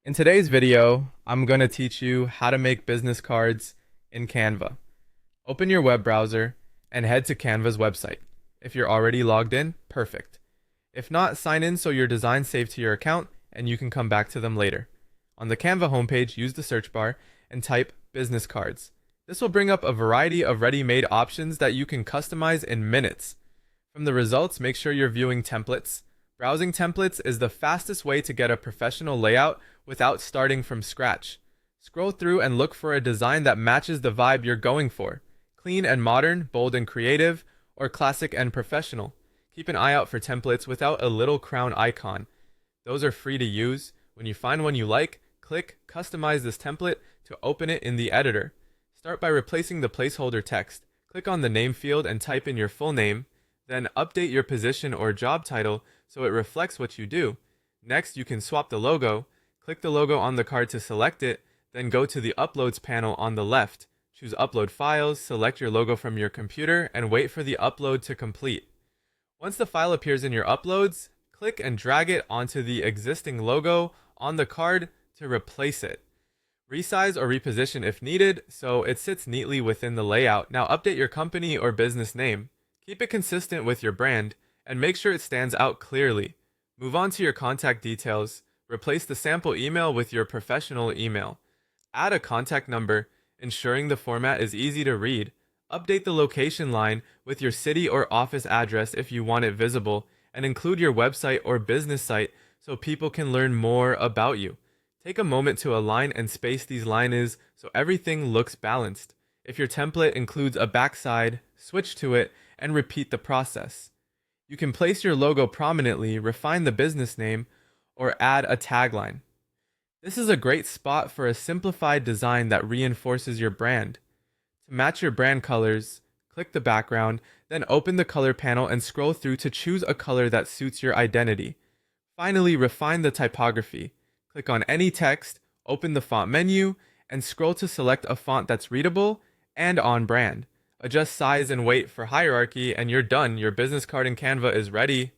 In today's video, I'm going to teach you how to make business cards in Canva. Open your web browser and head to Canva's website. If you're already logged in, perfect. If not, sign in so your designs save to your account and you can come back to them later. On the Canva homepage, use the search bar and type business cards. This will bring up a variety of ready-made options that you can customize in minutes. From the results, make sure you're viewing templates. Browsing templates is the fastest way to get a professional layout without starting from scratch. Scroll through and look for a design that matches the vibe you're going for. Clean and modern, bold and creative, or classic and professional. Keep an eye out for templates without a little crown icon. Those are free to use. When you find one you like, click Customize this template to open it in the editor. Start by replacing the placeholder text. Click on the name field and type in your full name. Then update your position or job title so it reflects what you do. Next, you can swap the logo. Click the logo on the card to select it, then go to the Uploads panel on the left. Choose Upload Files, select your logo from your computer, and wait for the upload to complete. Once the file appears in your uploads, click and drag it onto the existing logo on the card to replace it. Resize or reposition if needed so it sits neatly within the layout. Now update your company or business name. Keep it consistent with your brand and make sure it stands out clearly. Move on to your contact details. Replace the sample email with your professional email. Add a contact number, ensuring the format is easy to read. Update the location line with your city or office address if you want it visible, and include your website or business site so people can learn more about you. Take a moment to align and space these lines so everything looks balanced. If your template includes a backside, switch to it and repeat the process. You can place your logo prominently, refine the business name, or add a tagline. This is a great spot for a simplified design that reinforces your brand. To match your brand colors, click the background, then open the color panel and scroll through to choose a color that suits your identity. Finally, refine the typography. Click on any text, open the font menu, and scroll to select a font that's readable and on brand. Adjust size and weight for hierarchy, and you're done. Your business card in Canva is ready.